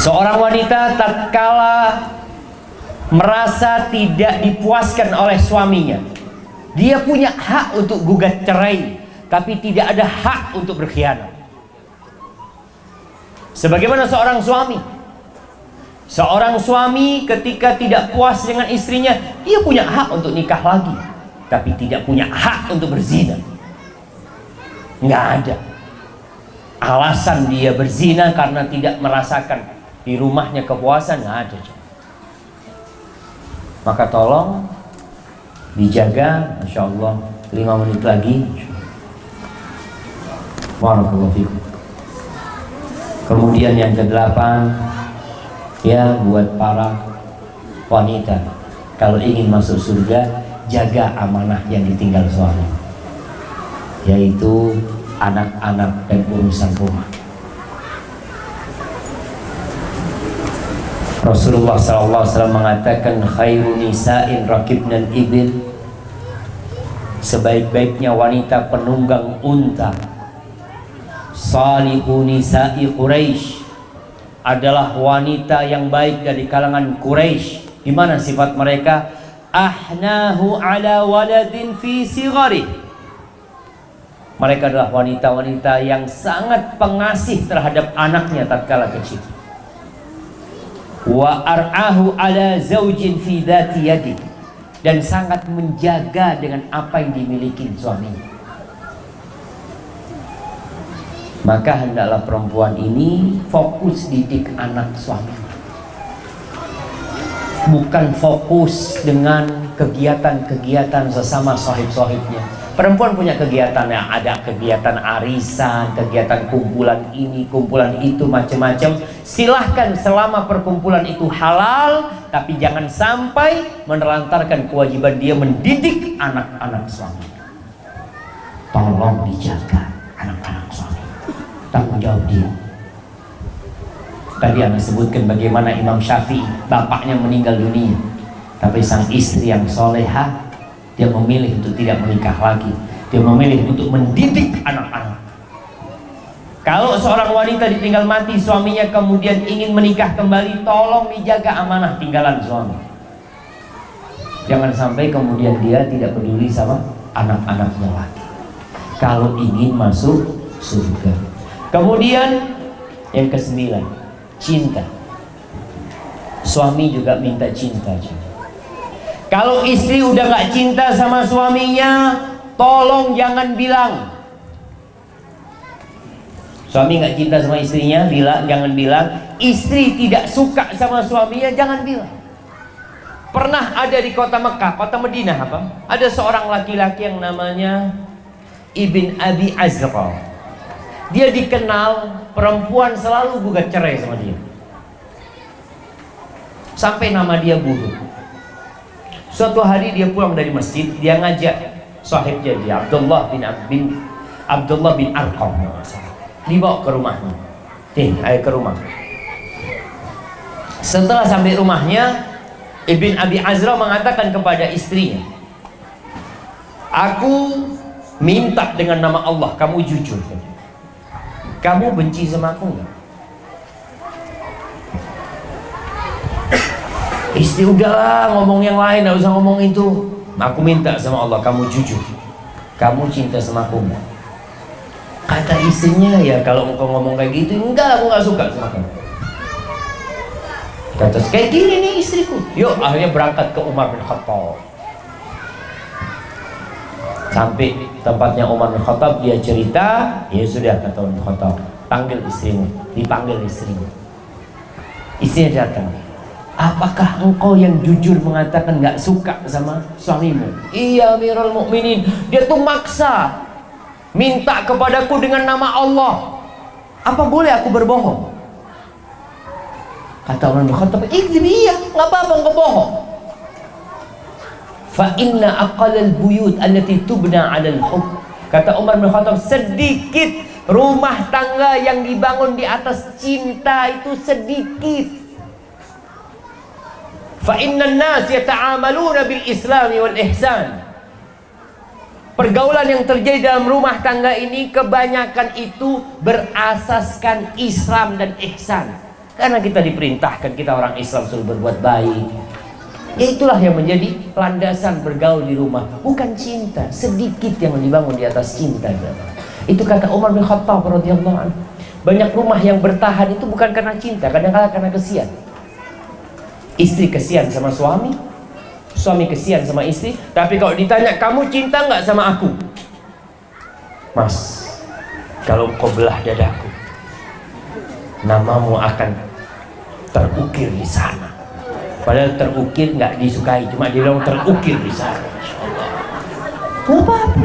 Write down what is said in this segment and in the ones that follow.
Seorang wanita tatkala merasa tidak dipuaskan oleh suaminya, dia punya hak untuk gugat cerai, tapi tidak ada hak untuk berkhianat. Sebagaimana seorang suami ketika tidak puas dengan istrinya, dia punya hak untuk nikah lagi, tapi tidak punya hak untuk berzina. Nggak ada alasan dia berzina karena tidak merasakan di rumahnya kepuasan, nggak ada. Maka tolong dijaga. Masya Allah, 5 menit lagi. Barakallahu fikum. Kemudian yang ke-8, ya, buat para wanita, kalau ingin masuk surga, jaga amanah yang ditinggal suami, yaitu anak-anak dan urusan rumah. Rasulullah SAW mengatakan, khairu nisa'in rakibnan ibil, sebaik-baiknya wanita penunggang unta, salihu nisa'i Quraisy, adalah wanita yang baik dari kalangan Quraisy. Di mana sifat mereka? Ahnahu ala waladin fi sighari. Mereka adalah wanita-wanita yang sangat pengasih terhadap anaknya tatkala kecil. Wa ar'ahu ala zaujin fi dhati yadi, dan sangat menjaga dengan apa yang dimiliki suaminya. Maka hendaklah perempuan ini fokus didik anak suami, bukan fokus dengan kegiatan-kegiatan sesama sohib-sohibnya. Perempuan punya kegiatan, yang ada kegiatan arisan, kegiatan kumpulan ini, kumpulan itu, macam-macam. Silahkan selama perkumpulan itu halal, tapi jangan sampai menelantarkan kewajiban dia mendidik anak-anak suami. Tolong dijaga anak-anak suami, tanggung jawab dia. Tadi Anda sebutkan bagaimana Imam Syafi'i, bapaknya meninggal dunia, tapi sang istri yang solehah, dia memilih untuk tidak menikah lagi. Dia memilih untuk mendidik anak-anak. Kalau seorang wanita ditinggal mati suaminya, kemudian ingin menikah kembali, tolong dijaga amanah tinggalan suami. Jangan sampai kemudian dia tidak peduli sama anak-anaknya lagi, kalau ingin masuk surga. Kemudian yang ke-9, cinta. Suami juga minta cinta. Kalau istri udah gak cinta sama suaminya, tolong jangan bilang. Suami gak cinta sama istrinya, jangan bilang. Istri tidak suka sama suaminya, jangan bilang. Pernah ada di kota Mekah, kota Madinah apa? Ada seorang laki-laki yang namanya Ibn Abi Azra. Dia dikenal perempuan selalu gugat cerai sama dia, sampai nama dia buruk. Suatu hari dia pulang dari masjid, dia ngajak sahibnya dia, Abdullah bin Arqam, dibawa ke rumahnya. Ayo ke rumah. Setelah sampai rumahnya, Ibn Abi Azra mengatakan kepada istrinya, aku minta dengan nama Allah, kamu jujur. Kamu benci sama aku enggak? Istri, udahlah ngomong yang lain, gak usah ngomong itu. Aku minta sama Allah, kamu jujur. Kamu cinta sama aku enggak? Kata istrinya, ya kalau engkau ngomong kayak gitu, enggak, aku gak suka sama kamu. Kata, kayak gini nih istriku. Yuk, akhirnya berangkat ke Umar bin Khattab. Sampai tempatnya Umar bin Khattab, dia cerita. Ya sudah, kata Umar bin Khattab, panggil istrimu. Dipanggil istrinya. Istrinya datang. Apakah engkau yang jujur mengatakan gak suka sama suamimu? Iya, Amirul Mukminin. Dia tuh maksa minta kepadaku dengan nama Allah. Apa boleh aku berbohong? Kata Umar bin Khattab, iya, gak apa-apa engkau bohong. Fa inna aqalal buyut allati tubna 'alal hubb. Kata Umar bin Khattab, sedikit rumah tangga yang dibangun di atas cinta itu sedikit. Fa innan nas yata'amaluna bil islami wal ihsan. Pergaulan yang terjadi dalam rumah tangga ini kebanyakan itu berasaskan Islam dan ihsan. Karena kita diperintahkan, kita orang Islam suruh berbuat baik. Ya itulah yang menjadi landasan bergaul di rumah, bukan cinta. Sedikit yang dibangun di atas cinta. Itu kata Umar bin Khattab radhiyallahu anhu. Banyak rumah yang bertahan itu bukan karena cinta, kadang-kadang karena kesian. Istri kesian sama suami, suami kesian sama istri. Tapi kalau ditanya, kamu cinta nggak sama aku? Mas, kalau kau belah dadaku, namamu akan terukir di sana. Padahal terukir nggak disukai, cuma dia bilang terukir di sana. Nggak apa-apa.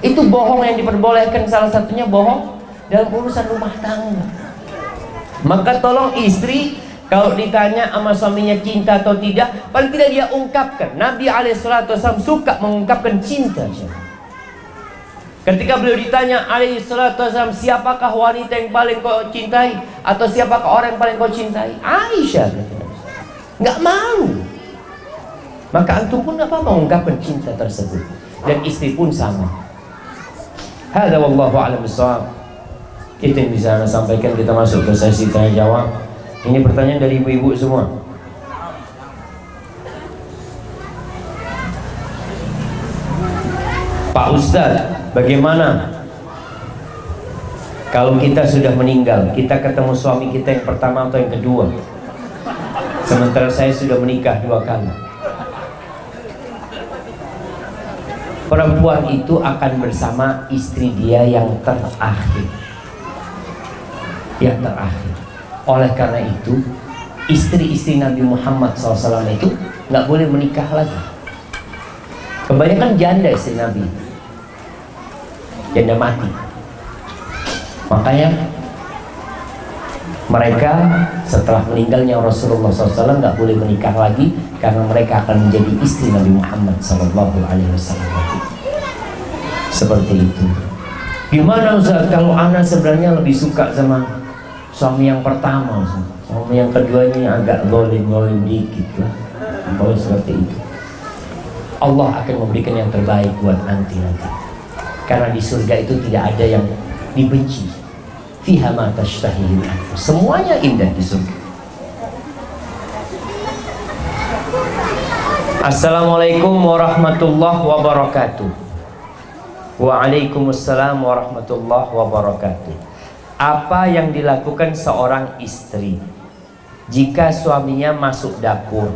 Itu bohong yang diperbolehkan, salah satunya bohong dalam urusan rumah tangga. Maka tolong istri, kalau ditanya sama suaminya cinta atau tidak, paling tidak dia ungkapkan. Nabi SAW suka mengungkapkan cinta. Ketika beliau ditanya SAW, siapakah wanita yang paling kau cintai, atau siapakah orang yang paling kau cintai? Aisyah, nggak malu. Maka antum pun nggak apa-apa mengungkapkan cinta tersebut, dan istri pun sama. Hadza wallahu a'lam bishawab. Itu yang bisa Anda sampaikan. Kita masuk ke sesi tanya jawab. Ini pertanyaan dari ibu-ibu semua. Pak Ustadz, bagaimana kalau kita sudah meninggal, kita ketemu suami kita yang pertama atau yang kedua, sementara saya sudah menikah 2 kali? Perempuan itu akan bersama istri dia yang terakhir. Yang terakhir. Oleh karena itu, istri-istri Nabi Muhammad SAW itu nggak boleh menikah lagi. Kebanyakan janda istri Nabi, janda mati. Makanya mereka setelah meninggalnya Rasulullah SAW nggak boleh menikah lagi, karena mereka akan menjadi istri Nabi Muhammad SAW. Seperti itu. Gimana Ustaz kalau anak sebenarnya lebih suka sama suami yang pertama, suami yang keduanya agak golim dikit lah, boleh seperti itu. Allah akan memberikan yang terbaik buat nanti. Karena di surga itu tidak ada yang dibenci. Fiha ma tashtahihil anfus. Semuanya indah di surga. Assalamualaikum warahmatullahi wabarakatuh. Waalaikumsalam warahmatullahi wabarakatuh. Apa yang dilakukan seorang istri jika suaminya masuk dapur,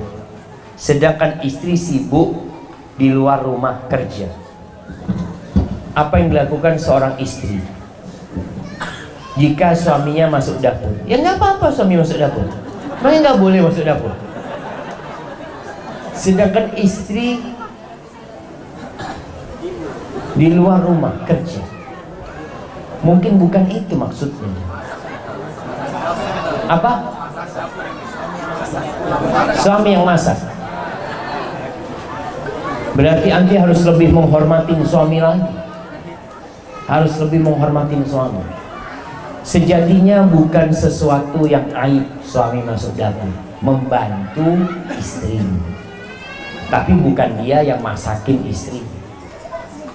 sedangkan istri sibuk di luar rumah kerja? Apa yang dilakukan seorang istri jika suaminya masuk dapur? Ya nggak apa-apa suami masuk dapur, makanya nggak boleh masuk dapur. Sedangkan istri di luar rumah kerja, mungkin bukan itu maksudnya. Apa? Suami yang masak. Berarti anti harus lebih menghormatin suami lagi. Harus lebih menghormatin suami. Sejatinya bukan sesuatu yang aib suami masuk dapur, membantu istri. Tapi bukan dia yang masakin istri.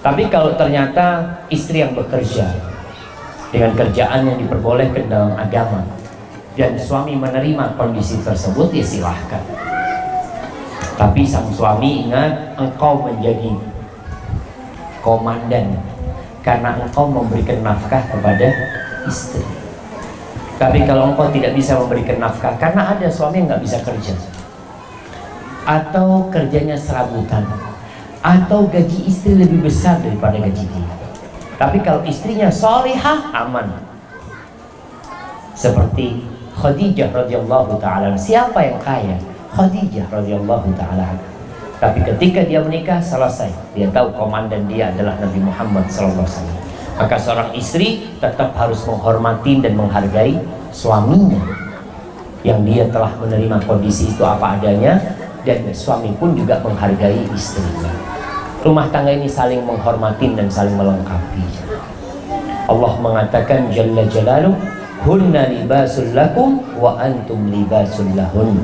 Tapi kalau ternyata istri yang bekerja dengan kerjaan yang diperbolehkan dalam agama, dan suami menerima kondisi tersebut, ya silahkan. Tapi sang suami ingat, engkau menjadi komandan karena engkau memberikan nafkah kepada istri. Tapi kalau engkau tidak bisa memberikan nafkah karena ada suami yang nggak bisa kerja, atau kerjanya serabutan, atau gaji istri lebih besar daripada gaji dia, tapi kalau istrinya solihah, aman. Seperti Khadijah radhiyallahu ta'ala. Siapa yang kaya? Khadijah radhiyallahu ta'ala. Tapi ketika dia menikah, selesai. Dia tahu komandan dia adalah Nabi Muhammad SAW. Maka seorang istri tetap harus menghormati dan menghargai suaminya, yang dia telah menerima kondisi itu apa adanya, dan suami pun juga menghargai istrinya. Rumah tangga ini saling menghormati dan saling melengkapi. Allah mengatakan Jalla Jalaluh, hunna libasul lakum wa antum libasul lahun.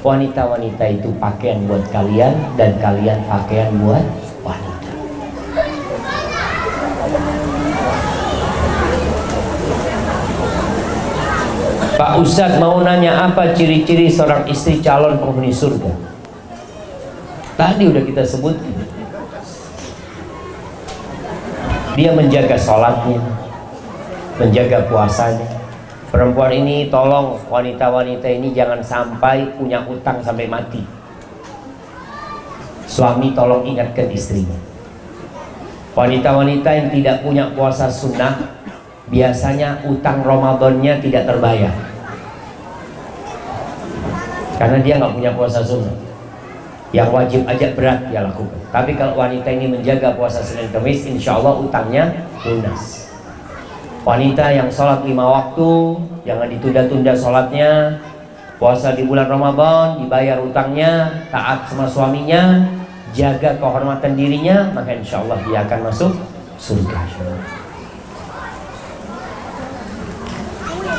Wanita-wanita itu pakaian buat kalian dan kalian pakaian buat wanita. Pak Ustadz mau nanya, apa ciri-ciri seorang istri calon penghuni surga? Tadi udah kita sebutkan. Dia menjaga sholatnya, menjaga puasanya. Perempuan ini tolong, wanita-wanita ini jangan sampai punya utang sampai mati. Suami tolong ingatkan istrinya. Wanita-wanita yang tidak punya puasa sunnah, biasanya utang Ramadannya tidak terbayar, karena dia nggak punya puasa sunnah. Yang wajib aja berat dia lakukan. Tapi kalau wanita ini menjaga puasa Senin Kamis, insya Allah utangnya lunas. Wanita yang sholat 5 waktu, jangan ditunda-tunda sholatnya. Puasa di bulan Ramadan, dibayar utangnya, taat sama suaminya, jaga kehormatan dirinya, maka insya Allah dia akan masuk surga.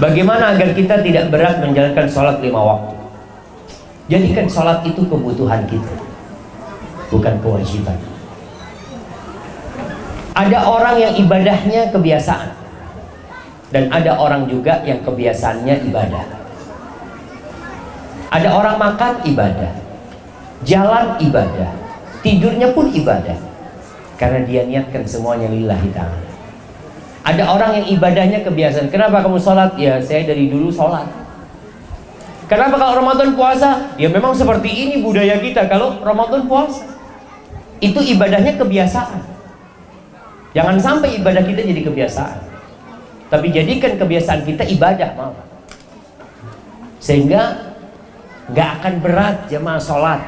Bagaimana agar kita tidak berat menjalankan sholat 5 waktu? Jadikan sholat itu kebutuhan kita, bukan kewajiban. Ada orang yang ibadahnya kebiasaan, dan ada orang juga yang kebiasaannya ibadah. Ada orang makan ibadah, jalan ibadah, tidurnya pun ibadah, karena dia niatkan semuanya lillahi ta'ala. Ada orang yang ibadahnya kebiasaan. Kenapa kamu sholat? Ya saya dari dulu sholat. Kenapa kalau Ramadan puasa? Ya memang seperti ini budaya kita kalau Ramadan puasa. Itu ibadahnya kebiasaan. Jangan sampai ibadah kita jadi kebiasaan, tapi jadikan kebiasaan kita ibadah, mau. Sehingga gak akan berat jamaah sholat.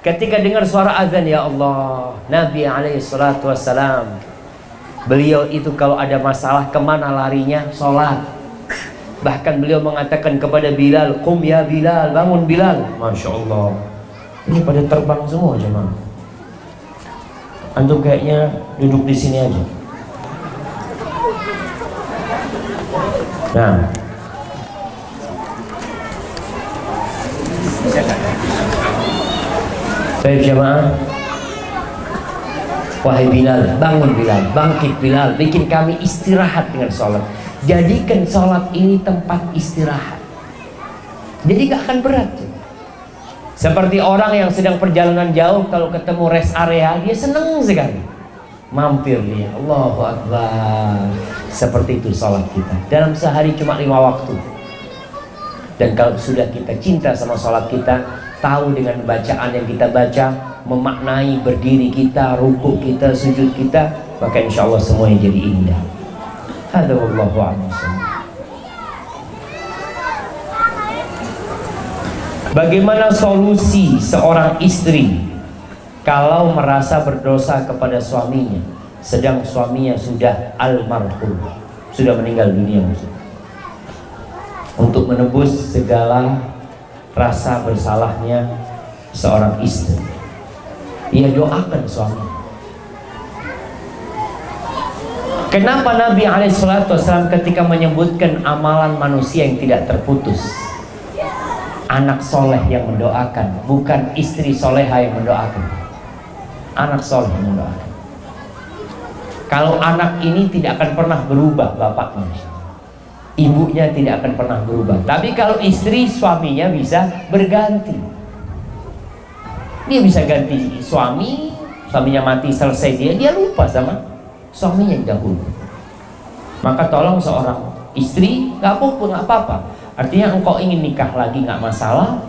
Ketika dengar suara azan, ya Allah, Nabi SAW, beliau itu kalau ada masalah kemana larinya? Sholat. Bahkan beliau mengatakan kepada Bilal, "Qum ya Bilal, bangun Bilal." Masya Allah, ini pada terbang semua jemaah. Antum kayaknya duduk di sini aja. Nah, baik jemaah. Wahai Bilal, bangun Bilal, bangkit Bilal, bikin kami istirahat dengan sholat. Jadikan sholat ini tempat istirahat, jadi gak akan berat. Seperti orang yang sedang perjalanan jauh, kalau ketemu rest area dia seneng sekali, mampir dia, Allahu Akbar. Seperti itu sholat kita. Dalam sehari cuma 5 waktu. Dan kalau sudah kita cinta sama sholat kita, tahu dengan bacaan yang kita baca, memaknai berdiri kita, rukuk kita, sujud kita, maka insya Allah semuanya jadi indah. Hada wallahu a'lam. Bagaimana solusi seorang istri kalau merasa berdosa kepada suaminya, sedang suaminya sudah almarhum, sudah meninggal dunia maksudnya, untuk menebus segala rasa bersalahnya seorang istri? Ia doakan suami. Kenapa Nabi SAW ketika menyebutkan amalan manusia yang tidak terputus, anak soleh yang mendoakan, bukan istri soleha yang mendoakan, anak soleh yang mendoakan. Kalau anak ini tidak akan pernah berubah bapaknya, ibunya tidak akan pernah berubah. Tapi kalau istri, suaminya bisa berganti. Dia bisa ganti suami, suaminya mati selesai, dia lupa sama suaminya yang dahulu. Maka tolong seorang istri, gak apa-apa. Artinya engkau ingin nikah lagi gak masalah.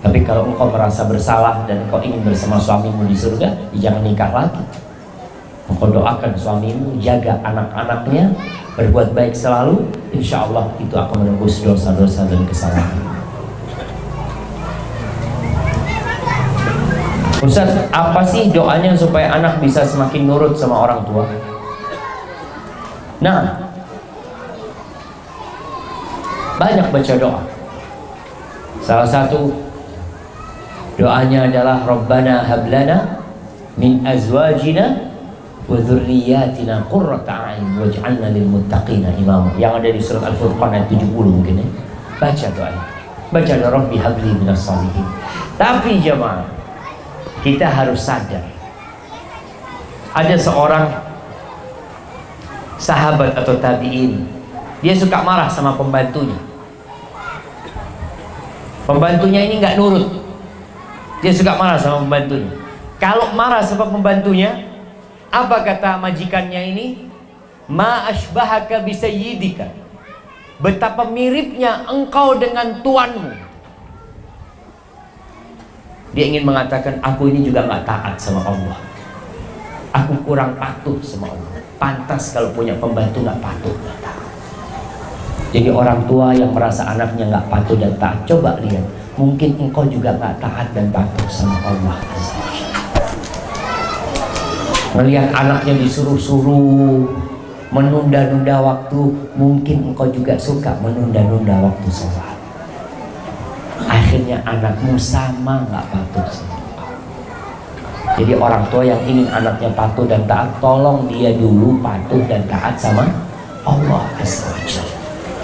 Tapi kalau engkau merasa bersalah dan engkau ingin bersama suamimu di surga, jangan nikah lagi. Engkau doakan suamimu, jaga anak-anaknya, berbuat baik selalu, insya Allah itu akan menembus dosa-dosa dan kesalahan. Ustaz, apa sih doanya supaya anak bisa semakin nurut sama orang tua? Nah, banyak baca doa. Salah satu doanya adalah Rabbana hablana min azwajina wa dzurriyyatina qurrata a'yun waj'alna lil muttaqina imama. Yang ada di surat Al-Furqan ayat 70 mungkin ya. Baca doanya. Baca doa Rabbi habli minas shalihin. Tapi jemaah, kita harus sadar, ada seorang sahabat atau tabi'in Dia suka marah sama pembantunya. Pembantunya ini nggak nurut. Dia suka marah sama pembantunya. Kalau marah sama pembantunya, apa kata majikannya ini? Ma asbahaka bisayyidika. Betapa miripnya engkau dengan tuanmu. Dia ingin mengatakan, aku ini juga nggak taat sama Allah. Aku kurang patuh sama Allah. Pantas kalau punya pembantu nggak patuh, nggak taat. Jadi orang tua yang merasa anaknya nggak patuh dan taat, coba lihat, mungkin engkau juga nggak taat dan patuh sama Allah. Melihat anaknya disuruh-suruh, menunda-nunda waktu, mungkin engkau juga suka menunda-nunda waktu sholat. Akhirnya anakmu sama nggak patuh sama Allah. Jadi orang tua yang ingin anaknya patuh dan taat, tolong dia dulu patuh dan taat sama Allah.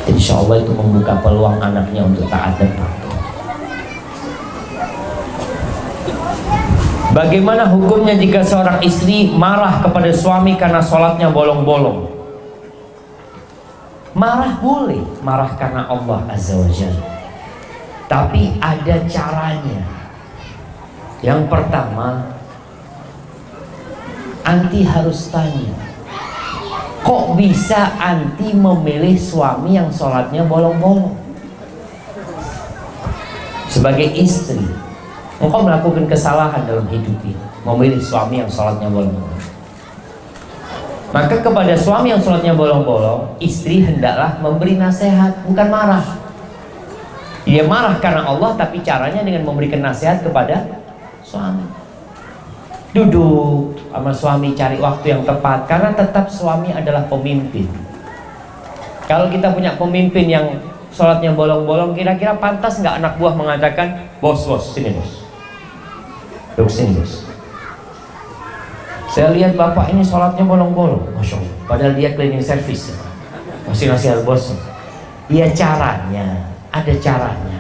Insya Allah itu membuka peluang anaknya untuk taat dan patuh. Bagaimana hukumnya jika seorang istri marah kepada suami karena sholatnya bolong-bolong? Marah boleh, marah karena Allah Azza wa Jalla. Tapi ada caranya. Yang pertama, anti harus tanya, kok bisa anti memilih suami yang sholatnya bolong-bolong? Sebagai istri, engkau melakukan kesalahan dalam hidup ini, memilih suami yang sholatnya bolong-bolong. Maka kepada suami yang sholatnya bolong-bolong, istri hendaklah memberi nasihat, bukan marah. Dia marah karena Allah, tapi caranya dengan memberikan nasihat kepada suami. Duduk sama suami, cari waktu yang tepat, karena tetap suami adalah pemimpin. Kalau kita punya pemimpin yang sholatnya bolong-bolong, kira-kira pantas nggak anak buah mengatakan, bos, sini bos, duduk sini bos, saya lihat bapak ini sholatnya bolong-bolong, Masya Allah, padahal dia cleaning service, masih nasihat bos. Ya caranya, ada caranya.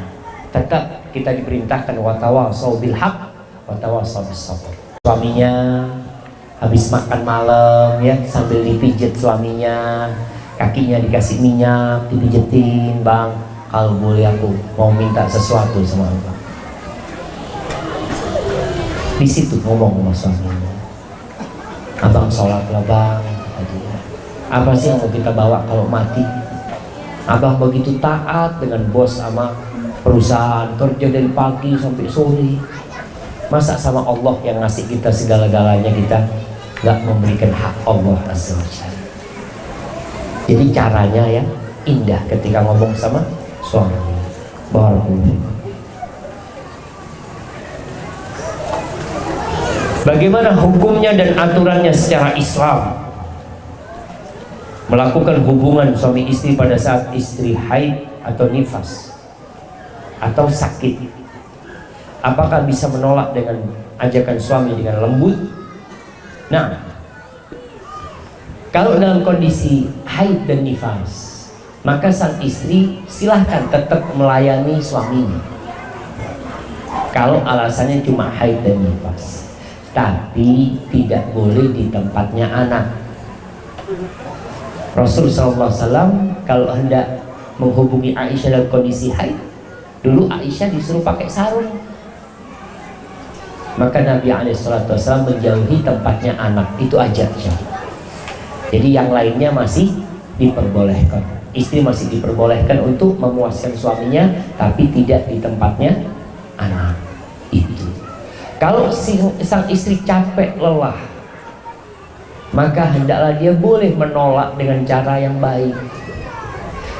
Tetap kita diperintahkan watawasau bil haq, watawasau bis sabr. Suaminya habis makan malam ya, sambil dipijit suaminya, kakinya dikasih minyak, dipijetin, bang, kalau boleh aku mau minta sesuatu sama abang. Di situ ngomong sama suaminya, abang sholat lah bang, apa sih yang mau kita bawa kalau mati? Abang begitu taat dengan bos sama perusahaan, kerja dari pagi sampai sore. Masa sama Allah yang ngasih kita segala-galanya kita gak memberikan hak Allah Azza wa Jalla? Jadi caranya ya indah ketika ngomong sama suami. Barakallahu. Bagaimana hukumnya dan aturannya secara Islam? Melakukan hubungan suami istri pada saat istri haid atau nifas atau sakit, apakah bisa menolak dengan ajakan suami dengan lembut? Nah, kalau dalam kondisi haid dan nifas, maka sang istri silahkan tetap melayani suaminya. Kalau alasannya cuma haid dan nifas, tapi tidak boleh di tempatnya anak. Rasulullah SAW kalau hendak menghubungi Aisyah dalam kondisi haid, dulu Aisyah disuruh pakai sarung. Maka Nabi SAW menjauhi tempatnya anak, itu aja. Jadi yang lainnya masih diperbolehkan. Istri masih diperbolehkan untuk memuaskan suaminya, tapi tidak di tempatnya anak. Itu. Kalau sang istri capek, lelah, maka hendaklah dia boleh menolak dengan cara yang baik.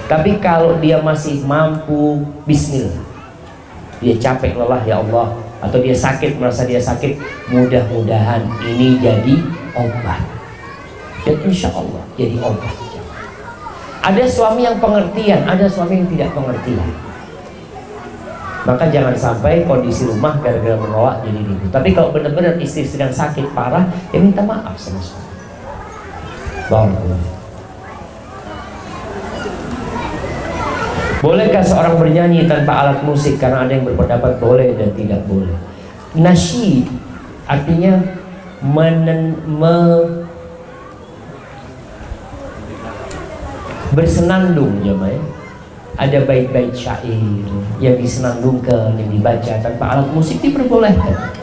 Tapi kalau dia masih mampu, bismillah. Dia capek, lelah, ya Allah, atau dia sakit, merasa dia sakit, mudah-mudahan ini jadi obat. Dan insya Allah jadi obat. Ada suami yang pengertian, ada suami yang tidak pengertian. Maka jangan sampai kondisi rumah gara-gara menolak jadi ribut. Tapi kalau benar-benar istri sedang sakit parah, ya minta maaf sama suami. Bolehkah seorang bernyanyi tanpa alat musik? Karena ada yang berpendapat boleh dan tidak boleh. Nasyid artinya bersenandung jemaah ya. Ada bait-bait syair yang disenandungkan, yang dibaca tanpa alat musik diperbolehkan.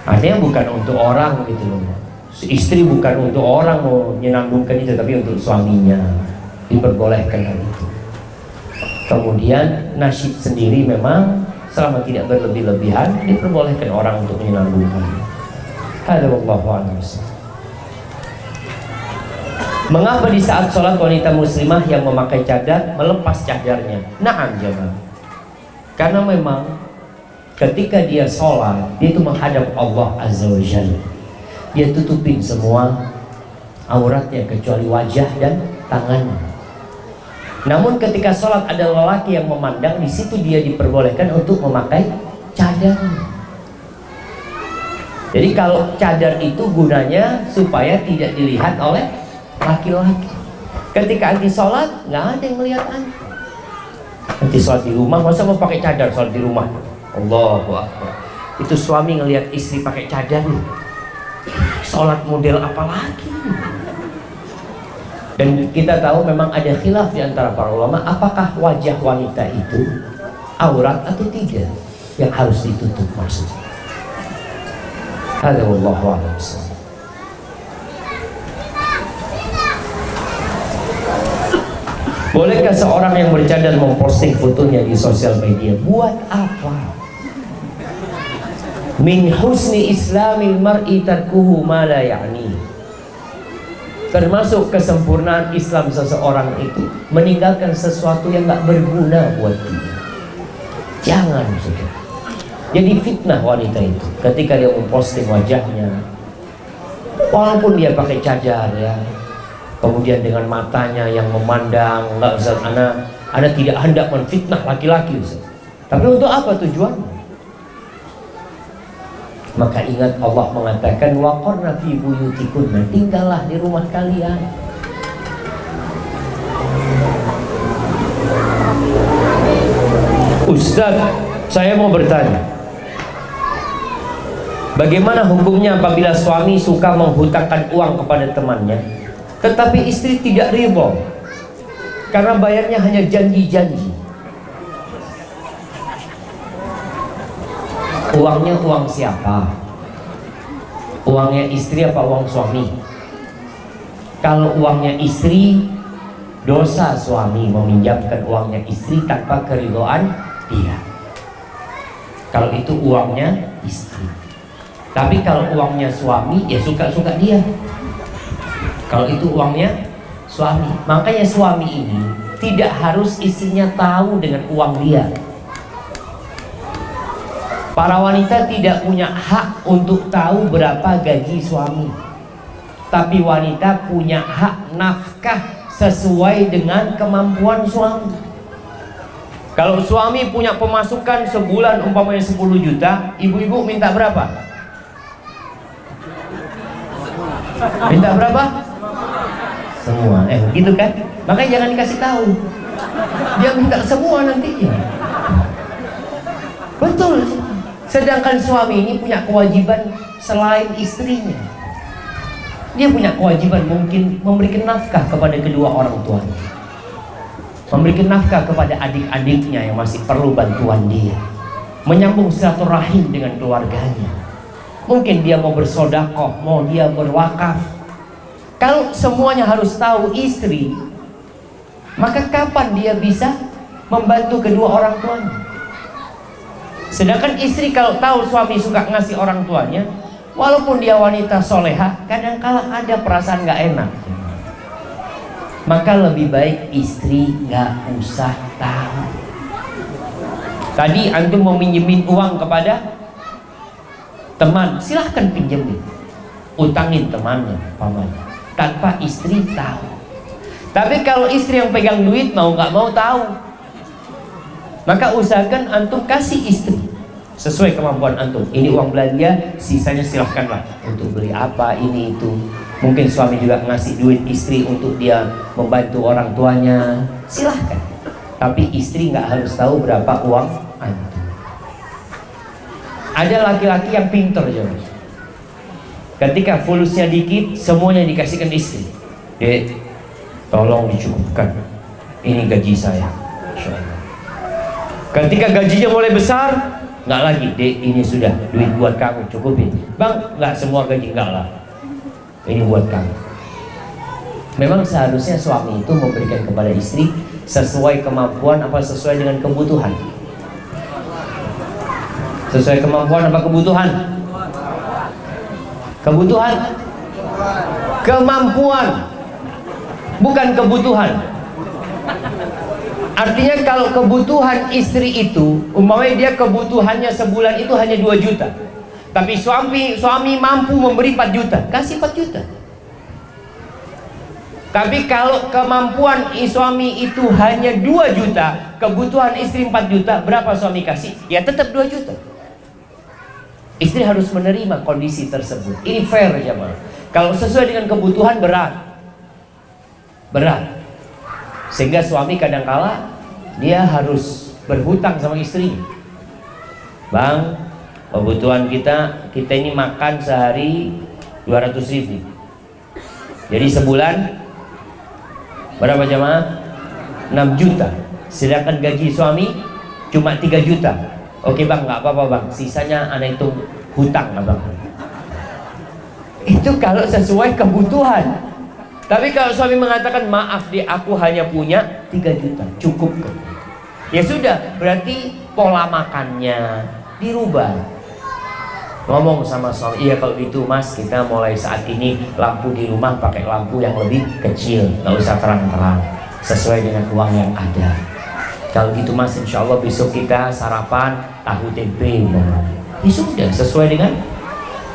Artinya bukan untuk orang gitu loh. Istri bukan untuk orang mau menyenandungkan itu, tapi untuk suaminya diperbolehkan hal itu. Kemudian nasyid sendiri memang selama tidak berlebih-lebihan diperbolehkan orang untuk menyenandungkan. Hada wallahu a'lam. Mengapa di saat sholat wanita muslimah yang memakai cadar melepas cadarnya? Na'am jemaah. Karena memang ketika dia sholat, dia itu menghadap Allah Azza wa Jalla. Dia tutupin semua auratnya kecuali wajah dan tangannya. Namun ketika sholat ada lelaki yang memandang, di situ dia diperbolehkan untuk memakai cadar. Jadi kalau cadar itu gunanya supaya tidak dilihat oleh laki-laki. Ketika anti sholat nggak ada yang melihat anti. Anti sholat di rumah, masa mau pakai cadar sholat di rumah? Allahu Akbar. Itu suami ngelihat istri pakai cadar nih. Sholat model apa lagi? Dan kita tahu memang ada khilaf di antara para ulama, apakah wajah wanita itu aurat atau tidak yang harus ditutup maksudnya. Hadza wallahu a'lam. Bolehkah seorang yang bercadar memposting fotonya di sosial media? Buat apa? Min husni islamil mar'i tarkuhu ma la ya'ni. Termasuk kesempurnaan Islam seseorang itu meninggalkan sesuatu yang gak berguna buat dia. Jangan saudara. Jadi fitnah wanita itu ketika dia memposting wajahnya, walaupun dia pakai cadar ya, kemudian dengan matanya yang memandang, enggak Ustaz, ana tidak hendak menfitnah laki-laki Ustaz. Tapi untuk apa tujuannya? Maka ingat Allah mengatakan waqarna fi buyutikunna, tinggallah di rumah kalian. Ustaz, saya mau bertanya, bagaimana hukumnya apabila suami suka menghutangkan uang kepada temannya, tetapi istri tidak ridho karena bayarnya hanya janji-janji? Uangnya uang siapa? Uangnya istri apa uang suami? Kalau uangnya istri, dosa suami meminjamkan uangnya istri tanpa keridhaan dia. Kalau itu uangnya istri. Tapi kalau uangnya suami, ya suka-suka dia. Kalau itu uangnya suami, makanya suami ini tidak harus istrinya tahu dengan uang dia. Para wanita tidak punya hak untuk tahu berapa gaji suami, tapi wanita punya hak nafkah sesuai dengan kemampuan suami. Kalau suami punya pemasukan sebulan umpamanya 10 juta, ibu-ibu minta berapa? Minta berapa? Semua. Gitu kan? Makanya jangan dikasih tahu. Dia minta semua nantinya. Betul. Sedangkan suami ini punya kewajiban selain istrinya. Dia punya kewajiban mungkin memberikan nafkah kepada kedua orang tuanya, memberikan nafkah kepada adik-adiknya yang masih perlu bantuan dia, menyambung silaturahim dengan keluarganya. Mungkin dia mau bersodakoh, mau dia berwakaf. Kalau semuanya harus tahu istri, maka kapan dia bisa membantu kedua orang tuanya? Sedangkan istri kalau tahu suami suka ngasih orang tuanya, walaupun dia wanita soleha, kadang-kala ada perasaan gak enak. Maka lebih baik istri gak usah tahu. Tadi antum mau minjemin uang kepada teman, silahkan pinjemin, utangin temannya, pamannya, tanpa istri tahu. Tapi kalau istri yang pegang duit, mau gak mau tahu, maka usahakan antum kasih istri sesuai kemampuan antum. Ini uang belanja, sisanya silahkanlah untuk beli apa ini itu. Mungkin suami juga ngasih duit istri untuk dia membantu orang tuanya, silahkan. Tapi istri nggak harus tahu berapa uang antum. Ada laki-laki yang pintar juga. Ketika fulusnya dikit, semuanya dikasihkan istri. Dek, tolong dicukupkan. ini gaji saya. Masya Allah. Ketika gajinya mulai besar, nggak lagi, dek ini sudah duit buat kamu, cukupin. Bang, nggak semua gaji, nggak lah, ini buat kamu. Memang seharusnya suami itu memberikan kepada istri sesuai kemampuan apa sesuai dengan kebutuhan? Sesuai kemampuan apa kebutuhan? Kebutuhan, kemampuan, bukan kebutuhan. Artinya kalau kebutuhan istri itu, umpamanya dia kebutuhannya sebulan itu hanya 2 juta, tapi suami mampu memberi 4 juta, kasih 4 juta. Tapi kalau kemampuan suami itu hanya 2 juta, kebutuhan istri 4 juta, berapa suami kasih? Ya tetap 2 juta. Istri harus menerima kondisi tersebut. Ini fair ya, Bang. Kalau sesuai dengan kebutuhan berat. Sehingga suami kadangkala dia harus berhutang sama istrinya. Bang, kebutuhan kita ini makan sehari 200.000. Jadi sebulan berapa jamaah? 6 juta. Sedangkan gaji suami cuma 3 juta. Oke bang, nggak apa-apa bang, sisanya anak hitung hutang abang. Itu kalau sesuai kebutuhan. Tapi kalau suami mengatakan maaf deh, aku hanya punya 3 juta, cukup kan? Ya sudah, berarti pola makannya dirubah. Ngomong sama suami, iya kalau gitu mas, kita mulai saat ini lampu di rumah pakai lampu yang lebih kecil, nggak usah terang-terang, sesuai dengan uang yang ada. Kalau gitu mas, insya Allah besok kita sarapan tahu tempe. Ya sudah, sesuai dengan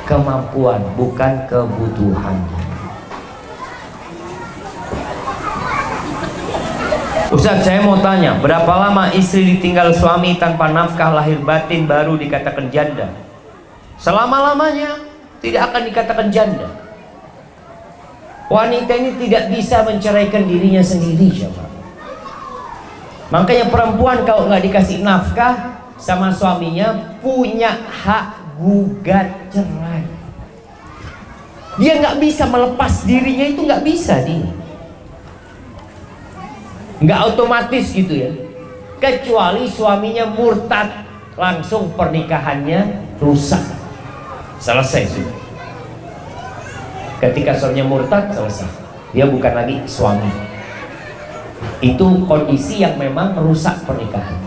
kemampuan, bukan kebutuhan. Ustaz, saya mau tanya, berapa lama istri ditinggal suami tanpa nafkah lahir batin baru dikatakan janda? Selama-lamanya tidak akan dikatakan janda. Wanita ini tidak bisa menceraikan dirinya sendiri, jemaah. Makanya perempuan kalau nggak dikasih nafkah sama suaminya punya hak gugat cerai. Dia nggak bisa melepas dirinya, itu nggak bisa dia. Nggak otomatis gitu ya. Kecuali suaminya murtad, langsung pernikahannya rusak, selesai sudah. Ketika suaminya murtad, selesai, dia bukan lagi suami. Itu kondisi yang memang rusak pernikahan.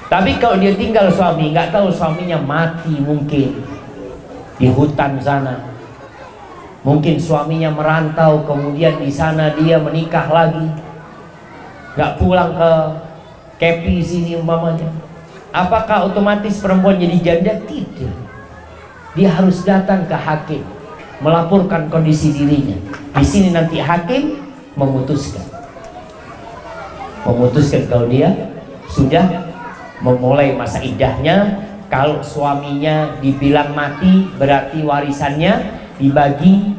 Tapi kalau dia tinggal suami, nggak tahu suaminya mati mungkin di hutan sana, mungkin suaminya merantau, kemudian di sana dia menikah lagi, nggak pulang ke KP sini umpamanya. Apakah otomatis perempuan jadi janda? Tidak. Dia harus datang ke hakim, melaporkan kondisi dirinya. Di sini nanti hakim memutuskan kalau dia sudah memulai masa iddahnya. Kalau suaminya dibilang mati, berarti warisannya dibagi.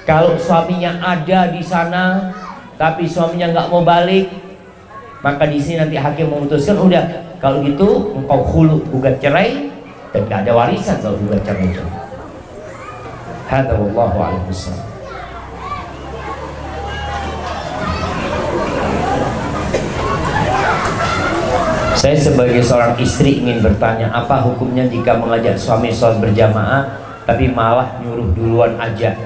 Kalau suaminya ada di sana tapi suaminya nggak mau balik, maka di sini nanti hakim memutuskan, udah kalau gitu engkau khulu, gugat cerai, dan nggak ada warisan kalau gugat cerai. Hadza wallahu a'lam bishawab. Saya sebagai seorang istri ingin bertanya, apa hukumnya jika mengajak suami sholat berjamaah tapi malah nyuruh duluan aja,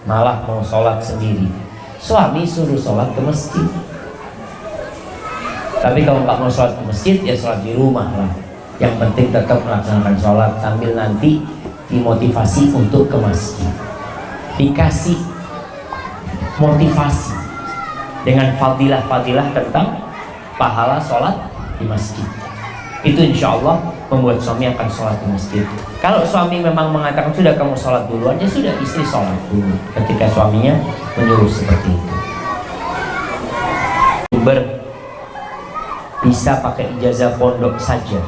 malah mau sholat sendiri? Suami suruh sholat ke masjid, tapi kalau nggak mau sholat ke masjid ya sholat di rumah lah. Yang penting tetap melaksanakan sholat sambil nanti dimotivasi untuk ke masjid, dikasih motivasi dengan fadilah-fadilah tentang pahala sholat di masjid. Itu insya Allah membuat suami akan sholat di masjid. Kalau suami memang mengatakan sudah kamu sholat duluan, ya sudah, istri sholat dulu ketika suaminya menyuruh seperti itu. Bisa pakai ijazah pondok saja,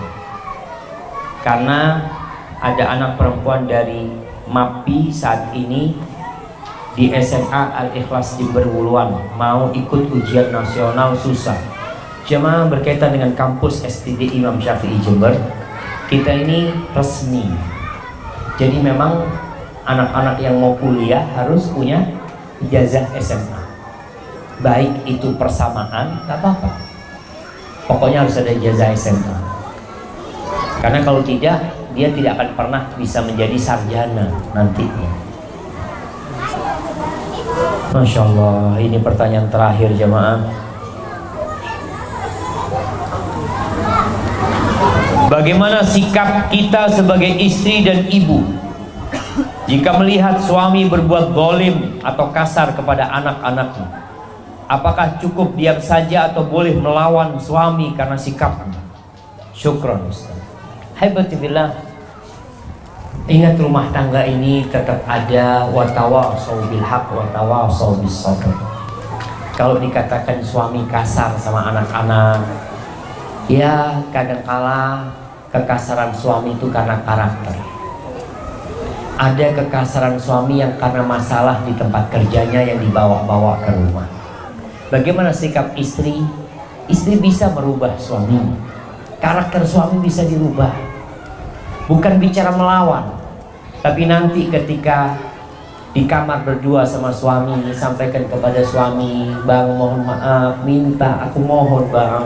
karena ada anak perempuan dari MAPI saat ini di SMA Al-Ikhlas Jember Wuluan mau ikut ujian nasional susah. Jemaah berkaitan dengan kampus STD Imam Syafi'i Jember, kita ini resmi. Jadi memang anak-anak yang mau kuliah harus punya ijazah SMA. baik itu persamaan, tak apa-apa. Pokoknya harus ada ijazah SMA. Karena kalau tidak, dia tidak akan pernah bisa menjadi sarjana nantinya. Masya Allah, ini pertanyaan terakhir jemaah. Bagaimana sikap kita sebagai istri dan ibu jika melihat suami berbuat zalim atau kasar kepada anak-anaknya? Apakah cukup diam saja atau boleh melawan suami karena sikapnya? Syukran Ustaz. Haibatibillah. Ingat, rumah tangga ini tetap ada watawasau bil haq watawasau bis sabr. Kalau dikatakan suami kasar sama anak-anak, ya kadangkala kekasaran suami itu karena karakter. Ada kekasaran suami yang karena masalah di tempat kerjanya yang dibawa-bawa ke rumah. Bagaimana sikap istri? Istri bisa merubah suami. Karakter suami bisa dirubah. Bukan bicara melawan, tapi nanti ketika di kamar berdua sama suami, sampaikan kepada suami, "Bang, mohon maaf, minta, aku mohon bang,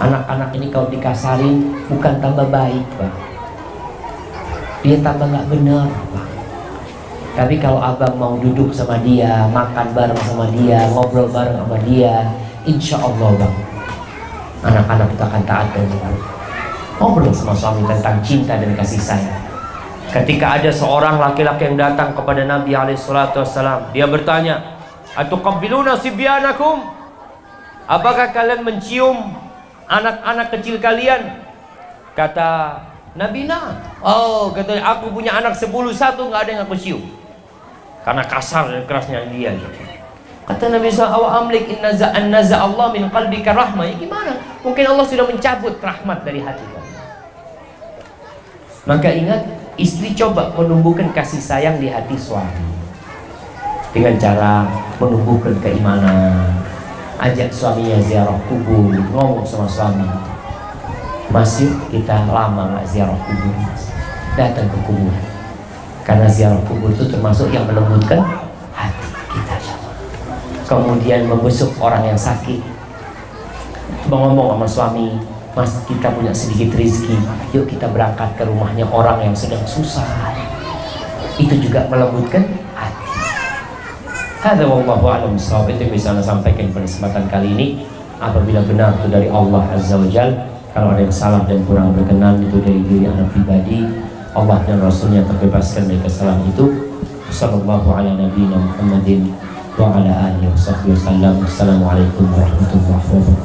anak-anak ini kalau dikasarin bukan tambah baik bang, dia tambah gak benar bang. Tapi kalau abang mau duduk sama dia, makan bareng sama dia, ngobrol bareng sama dia, insya Allah bang, anak-anak itu akan taat dan benar." Ngobrol sama suami tentang cinta dan kasih sayang. Ketika ada seorang laki-laki yang datang kepada Nabi SAW, dia bertanya, "Atuqabbiluna sibyanakum?" Apakah kalian mencium anak-anak kecil kalian? Kata Nabi, "Nah." Oh, katanya, "Aku punya anak 10-1, nggak ada yang aku cium." Karena kasar dan kerasnya dia. Kata Nabi SAW, "Amlik in naza Allah min qalbika rahmah." Ya gimana? Mungkin Allah sudah mencabut rahmat dari hati kamu. Maka ingat, istri coba menumbuhkan kasih sayang di hati suami dengan cara menumbuhkan keimanan. Ajak suaminya ziarah kubur, ngomong sama suami, "Mas, yuk kita lama gak ziarah kubur, Mas. Datang ke kubur." Karena ziarah kubur itu termasuk yang melembutkan hati kita. Kemudian membesuk orang yang sakit, ngomong sama suami, "Mas, kita punya sedikit rezeki, yuk kita berangkat ke rumahnya orang yang sedang susah." Itu juga melembutkan hati. Hadza wallahu a'lam bishawab. Itu yang bisa saya sampaikan pada kesempatan kali ini. Apabila benar itu dari Allah Azza wa Jalla, kalau ada yang salah dan kurang berkenan itu dari diri anak pribadi, Allah dan Rasulnya terbebaskan dari kesalahan itu. Sallallahu ala nabiyina Muhammadin wa ala alihi wa sahbihi wasallam. Assalamualaikum warahmatullahi wabarakatuh.